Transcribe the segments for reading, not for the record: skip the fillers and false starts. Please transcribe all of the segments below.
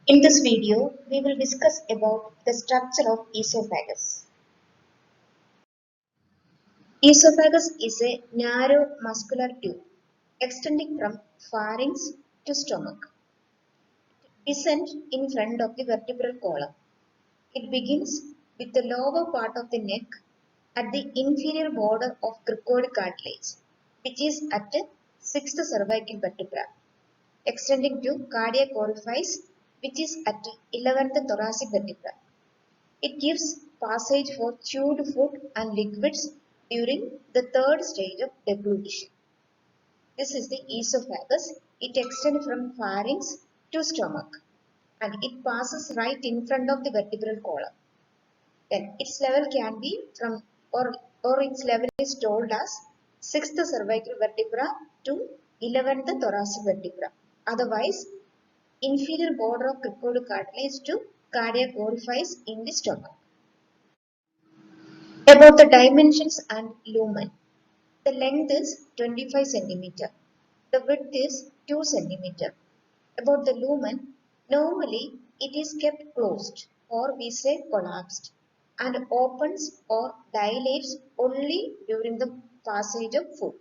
In this video, we will discuss about the structure of esophagus. Esophagus is a narrow muscular tube extending from pharynx to stomach. It descends in front of the vertebral column. It begins with the lower part of the neck at the inferior border of cricoid cartilage, which is at the sixth cervical vertebra, extending to cardiac orifice, which is at 11th thoracic vertebra. It gives passage for chewed food and liquids during the third stage of deglutition. This is the esophagus. It extends from pharynx to stomach and it passes right in front of the vertebral column. Then its level can be from or its level is told as 6th cervical vertebra to 11th thoracic vertebra. Otherwise, inferior border of cricoid cartilage to cardiac orifice in the stomach. About the dimensions and lumen. The length is 25 cm. The width is 2 cm. About the lumen, normally it is kept closed or we say collapsed and opens or dilates only during the passage of food.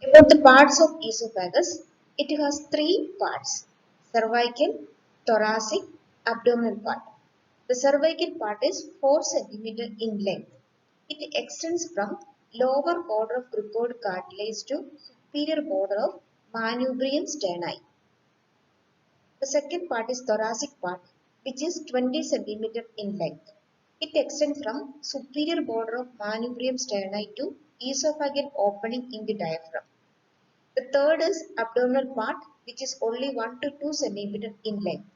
About the parts of esophagus, it has three parts: cervical, thoracic, abdominal part. The cervical part is 4 cm in length. It extends from lower border of cricoid cartilage to superior border of manubrium sterni. The second part is thoracic part, which is 20 cm in length. It extends from superior border of manubrium sterni to esophageal opening in the diaphragm. The third is abdominal part, which is only 1 to 2 cm in length.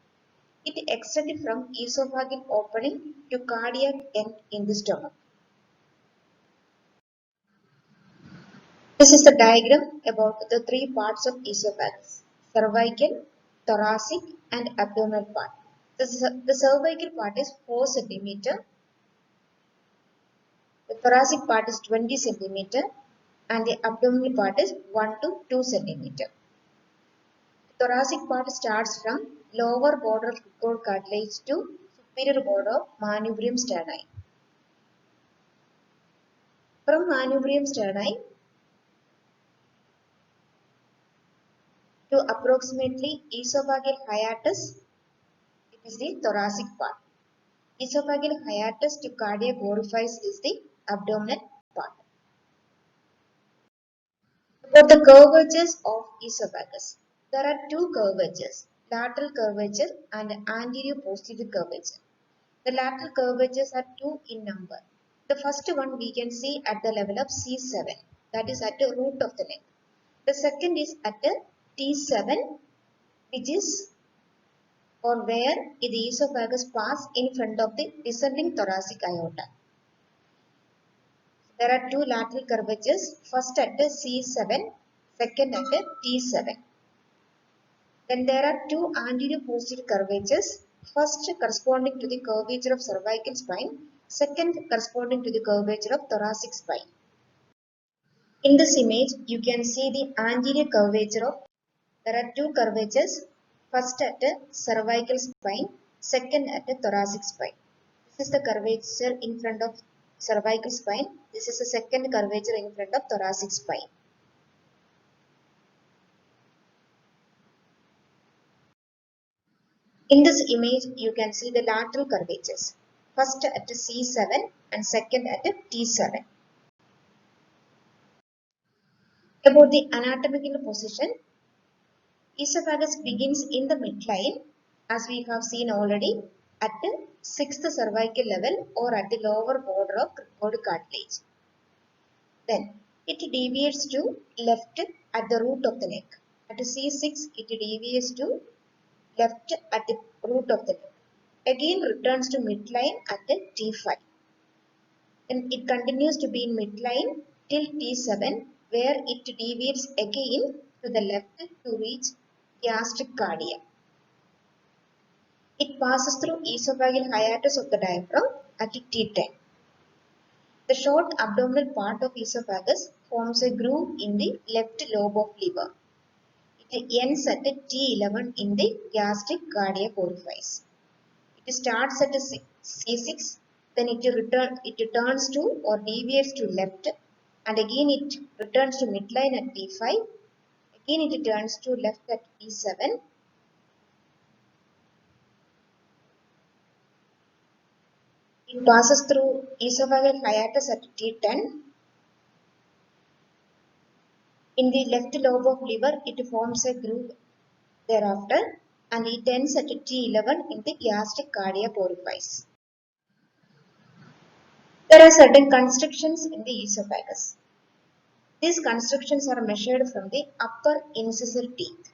It extends from esophageal opening to cardiac end in the stomach. This is the diagram about the three parts of esophagus: cervical, thoracic and abdominal part. The cervical part is 4 cm, the thoracic part is 20 cm and the abdominal part is 1 to 2 cm. The thoracic part starts from lower border of cricoid cartilage to superior border of manubrium sterni. From manubrium sterni to approximately esophageal hiatus, it is the thoracic part. Esophageal hiatus to cardiac orifice is the abdominal part. About the curvatures of esophagus. There are two curvatures, lateral curvature and anterior posterior curvature. The lateral curvatures are two in number. The first one we can see at the level of C7, that is at the root of the neck. The second is at the T7, which is or where the esophagus passes in front of the descending thoracic aorta. There are two lateral curvatures, first at the C7, second at the T7. Then there are two anterior posterior curvatures, first corresponding to the curvature of cervical spine, second corresponding to the curvature of thoracic spine. In this image, you can see the anterior curvature of, there are two curvatures, first at the cervical spine, second at the thoracic spine. This is the curvature in front of cervical spine. This is the second curvature in front of thoracic spine. In this image, you can see the lateral curvatures. First at C7 and second at T7. About the anatomical position, esophagus begins in the midline, as we have seen already, at the 6th cervical level or at the lower border of cricoid cartilage. Then it deviates to left at the root of the neck. At C6, it deviates to left at the root of the neck. Again returns to midline at the T5. Then it continues to be in midline till T7, where it deviates again to the left to reach gastric cardia. It passes through esophageal hiatus of the diaphragm at T10. The short abdominal part of esophagus forms a groove in the left lobe of liver. It ends at T11 in the gastric cardiac orifice. It starts at C6, then it turns to or deviates to left, and again it returns to midline at T5. Again it turns to left at T7. It passes through esophageal hiatus at T10. In the left lobe of liver, it forms a groove thereafter, and it ends at T11 in the gastric cardiac orifice. There are certain constrictions in the esophagus. These constrictions are measured from the upper incisor teeth.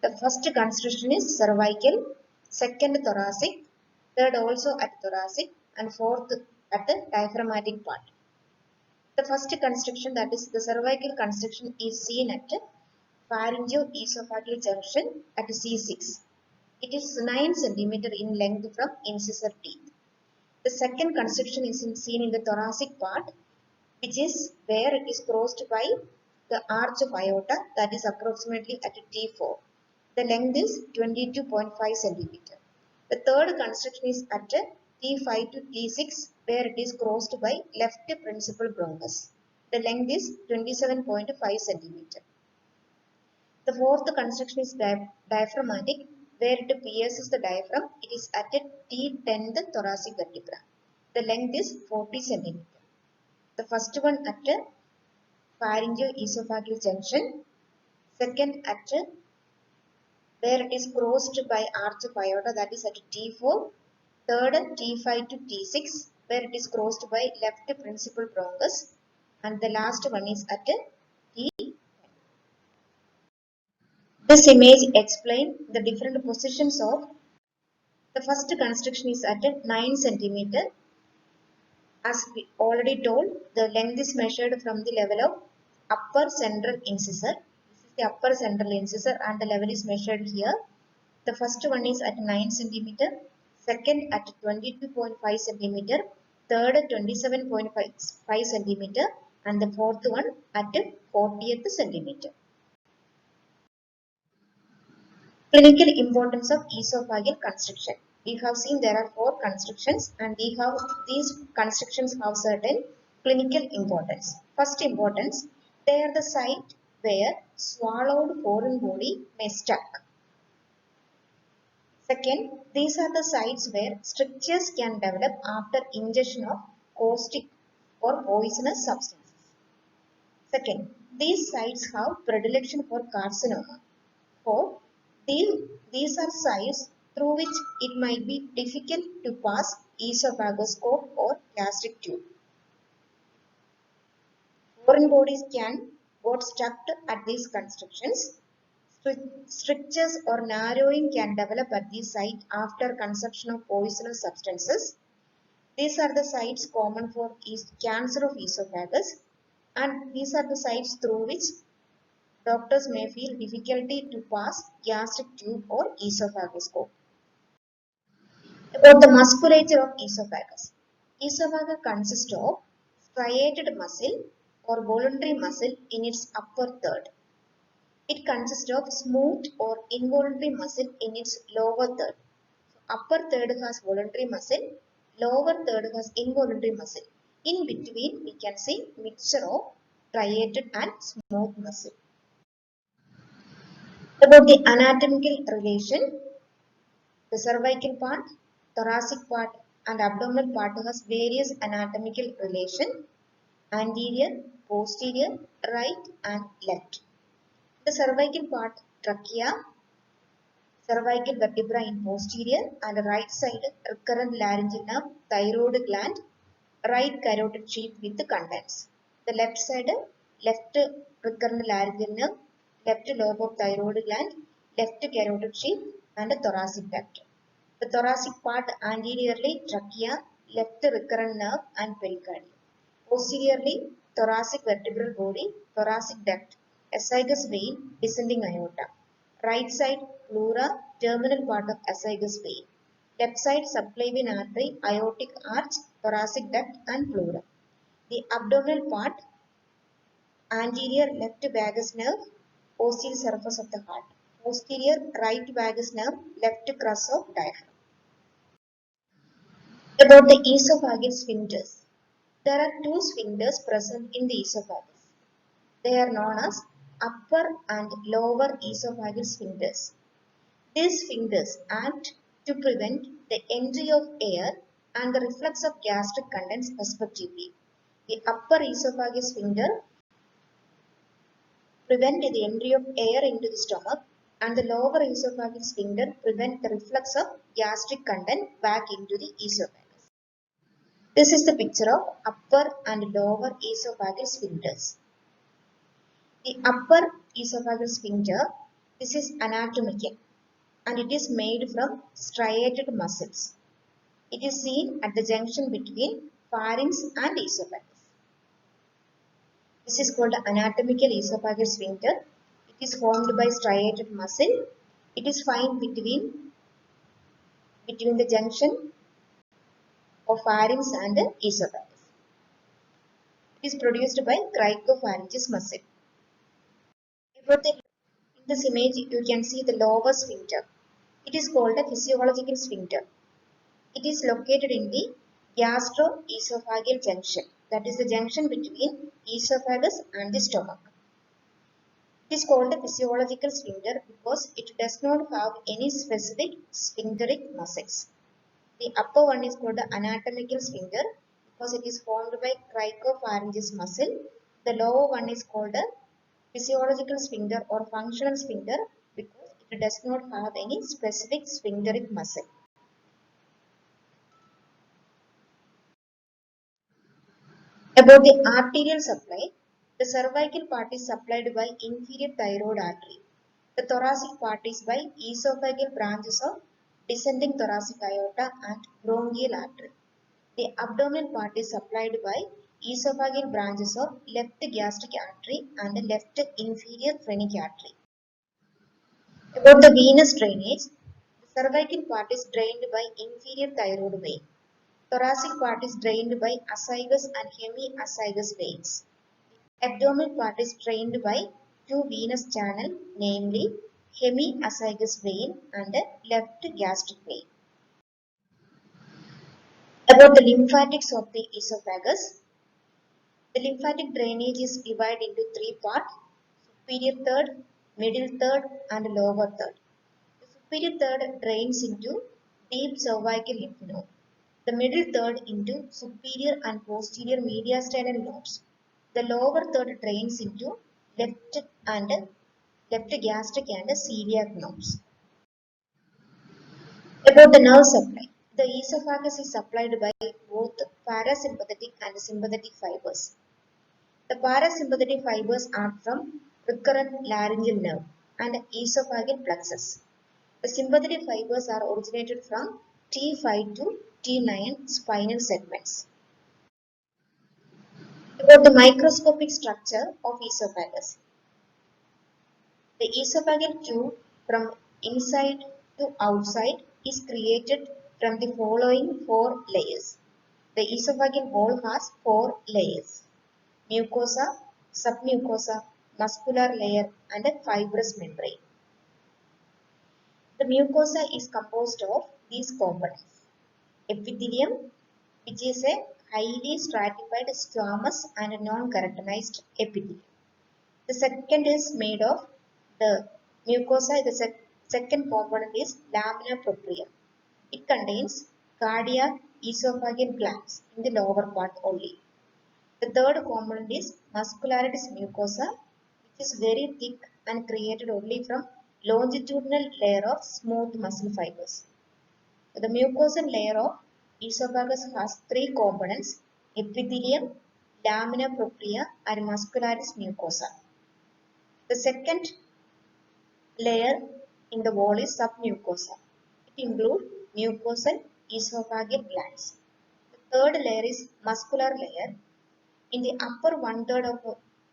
The first constriction is cervical, second thoracic, third also at thoracic, and fourth at the diaphragmatic part. The first constriction, that is the cervical constriction, is seen at pharyngoesophageal junction at C6. It is 9 cm in length from incisor teeth. The second constriction is seen in the thoracic part, which is where it is crossed by the arch of aorta, that is approximately at T4. The length is 22.5 cm. The third constriction is at T5 to T6, where it is crossed by left principal bronchus. The length is 27.5 cm. The fourth constriction is diaphragmatic, where it pierces the diaphragm. It is at T10, the thoracic vertebra. The length is 40 cm. The first one at pharyngoesophageal junction, second at where it is crossed by arch of aorta, that is at T4, third T5 to T6, where it is crossed by left principal bronchus, and the last one is at T. This image explains the different positions of the first constriction is at 9 cm. As we already told, the length is measured from the level of upper central incisor. This is the upper central incisor and the level is measured here. The first one is at 9 cm, second at 22.5 cm, third at 27.5 cm, and the fourth one at 40th cm. Clinical importance of esophageal constriction. We have seen there are 4 constrictions, and these constrictions have certain clinical importance. First importance, they are the site where swallowed foreign body may stuck. Second, these are the sites where strictures can develop after ingestion of caustic or poisonous substances. Second, these sites have predilection for carcinoma. Fourth, these are sites through which it might be difficult to pass esophagoscope or gastric tube. Foreign bodies can get stuck at these constrictions. Strictures or narrowing can develop at the site after consumption of poisonous substances. These are the sites common for cancer of esophagus, and these are the sites through which doctors may feel difficulty to pass gastric tube or esophagoscope. About the musculature of esophagus. Esophagus consists of striated muscle or voluntary muscle in its upper third. It consists of smooth or involuntary muscle in its lower third. So, upper third has voluntary muscle, lower third has involuntary muscle. In between, we can see mixture of striated and smooth muscle. About the anatomical relation, the cervical part, thoracic part, and abdominal part has various anatomical relation: anterior, posterior, right, and left. The cervical part, trachea, cervical vertebra in posterior, and right side recurrent laryngeal nerve, thyroid gland, right carotid sheath with the contents. The left side, left recurrent laryngeal nerve, left lobe of thyroid gland, left carotid sheath, and thoracic duct. The thoracic part anteriorly trachea, left recurrent nerve, and pericardium. Posteriorly thoracic vertebral body, thoracic duct, esophagus vein, descending aorta. Right side pleura, terminal part of esophagus vein. Left side subclavian artery, aortic arch, thoracic duct, and pleura. The abdominal part, anterior left vagus nerve, posterior surface of the heart. Posterior right vagus nerve, left crus of diaphragm. About the esophageal sphincters. There are two sphincters present in the esophagus. They are known as upper and lower esophageal sphincters. These sphincters act to prevent the entry of air and the reflux of gastric contents respectively. The upper esophageal sphincter prevent the entry of air into the stomach, and the lower esophageal sphincter prevent the reflux of gastric content back into the esophagus. This is the picture of upper and lower esophageal sphincters. The upper esophageal sphincter, this is anatomical and it is made from striated muscles. It is seen at the junction between pharynx and esophagus. This is called anatomical esophageal sphincter. It is formed by striated muscle. It is found between the junction of pharynx and esophagus. It is produced by cricopharyngeus muscle. In this image, you can see the lower sphincter. It is called a physiological sphincter. It is located in the gastroesophageal junction. That is the junction between esophagus and the stomach. It is called a physiological sphincter because it does not have any specific sphincteric muscles. The upper one is called the anatomical sphincter because it is formed by cricopharyngeus muscle. The lower one is called a physiological sphincter or functional sphincter because it does not have any specific sphincteric muscle. About the arterial supply, the cervical part is supplied by inferior thyroid artery. The thoracic part is by esophageal branches of descending thoracic aorta and bronchial artery. The abdominal part is supplied by esophageal branches of left gastric artery and left inferior phrenic artery. About the venous drainage, the cervical part is drained by inferior thyroid vein. Thoracic part is drained by azygous and hemiazygous veins. Abdominal part is drained by two venous channels, namely hemiazygous vein and left gastric vein. About the lymphatics of the esophagus, the lymphatic drainage is divided into three parts: superior third, middle third, and lower third. The superior third drains into deep cervical lymph node. The middle third into superior and posterior mediastinal nodes. The lower third drains into left gastric and celiac nodes. About the nerve supply. The esophagus is supplied by both parasympathetic and sympathetic fibers. The parasympathetic fibers are from recurrent laryngeal nerve and esophageal plexus. The sympathetic fibers are originated from T5 to T9 spinal segments. About the microscopic structure of esophagus. The esophageal tube from inside to outside is created from the following four layers. The esophageal wall has four layers: mucosa, submucosa, muscular layer, and a fibrous membrane. The mucosa is composed of these components: epithelium, which is a highly stratified squamous and non-keratinized epithelium. The second is made of the mucosa. The second component is lamina propria. It contains cardiac esophageal glands in the lower part only. The third component is muscularis mucosa, which is very thick and created only from longitudinal layer of smooth muscle fibers. The mucosal layer of esophagus has three components: epithelium, lamina propria, and muscularis mucosa. The second layer in the wall is submucosa. It includes mucosal esophageal glands. The third layer is muscular layer. In the upper one-third of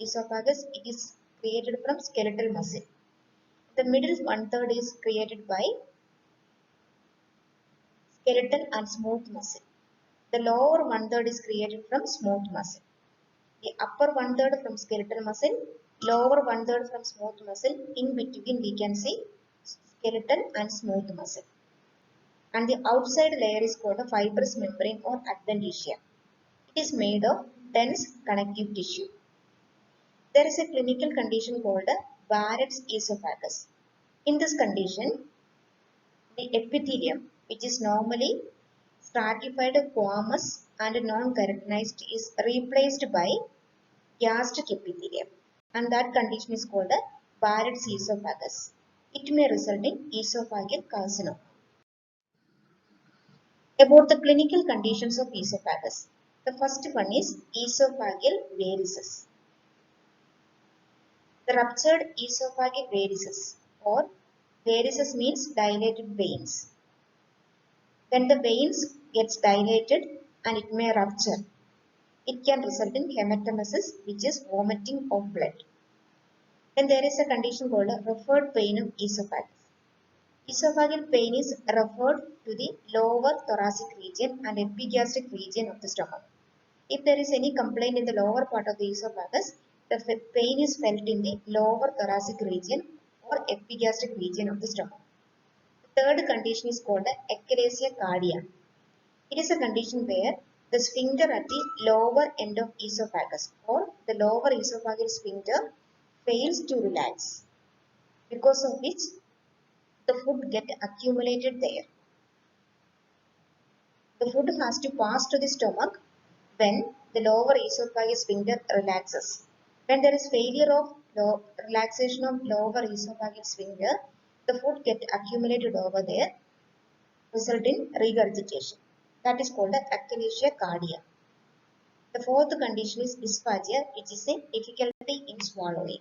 esophagus, it is created from skeletal muscle. The middle one-third is created by skeletal and smooth muscle. The lower one-third is created from smooth muscle. The upper one-third from skeletal muscle, lower 1/3 from smooth muscle. In between we can see skeletal and smooth muscle. And the outside layer is called a fibrous membrane or adventitia. It is made of dense connective tissue. There is a clinical condition called Barrett's esophagus. In this condition, the epithelium, which is normally stratified squamous and non-keratinized, is replaced by gastric epithelium, and that condition is called Barrett's esophagus. It may result in esophageal carcinoma. About the clinical conditions of esophagus. The first one is esophageal varices. The ruptured esophageal varices, or varices means dilated veins. When the veins gets dilated and it may rupture, it can result in hematemesis, which is vomiting of blood. Then there is a condition called referred pain of esophagus. Esophageal pain is referred to the lower thoracic region and epigastric region of the stomach. If there is any complaint in the lower part of the esophagus, the pain is felt in the lower thoracic region or epigastric region of the stomach. The third condition is called achalasia cardia. It is a condition where the sphincter at the lower end of esophagus or the lower esophageal sphincter fails to relax, because of which the food gets accumulated there. The food has to pass to the stomach when the lower esophageal sphincter relaxes. When there is failure of relaxation of lower esophageal sphincter, the food gets accumulated over there, result in regurgitation. That is called achalasia cardia. The fourth condition is dysphagia, which is a difficulty in swallowing.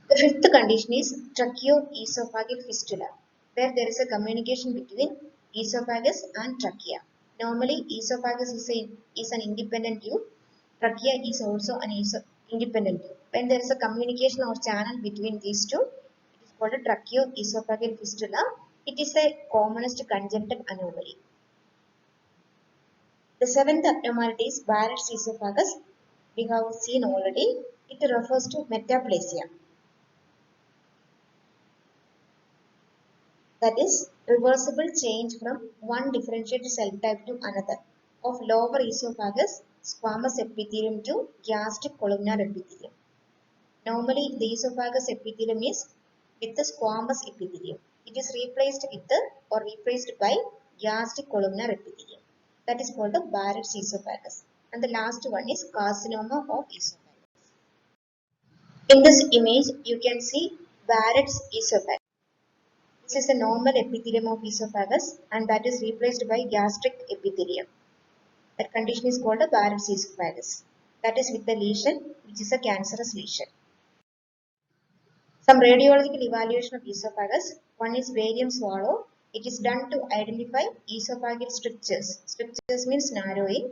The fifth condition is tracheoesophageal fistula, where there is a communication between esophagus and trachea. Normally, esophagus is an independent tube. Trachea is also an independent tube. When there is a communication or channel between these two, it is called a tracheoesophageal fistula. It is a commonest congenital anomaly. The seventh abnormality is Barrett's esophagus. We have seen already. It refers to metaplasia. That is, reversible change from one differentiated cell type to another of lower esophagus squamous epithelium to gastric columnar epithelium. Normally, the esophagus epithelium is with the squamous epithelium. It is replaced with or replaced by gastric columnar epithelium. That is called the Barrett's esophagus. And the last one is carcinoma of esophagus. In this image, you can see Barrett's esophagus. This is the normal epithelium of esophagus, and that is replaced by gastric epithelium. That condition is called a Barrett's esophagus. That is with the lesion, which is a cancerous lesion. Some radiological evaluation of esophagus. One is barium swallow. It is done to identify esophageal strictures. Strictures means narrowing,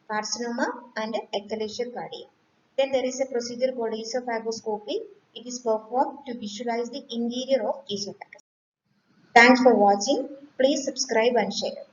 carcinoma, and achalasia cardia. Then there is a procedure called esophagoscopy. It is performed to visualize the interior of esophagus. Thanks for watching. Please subscribe and share.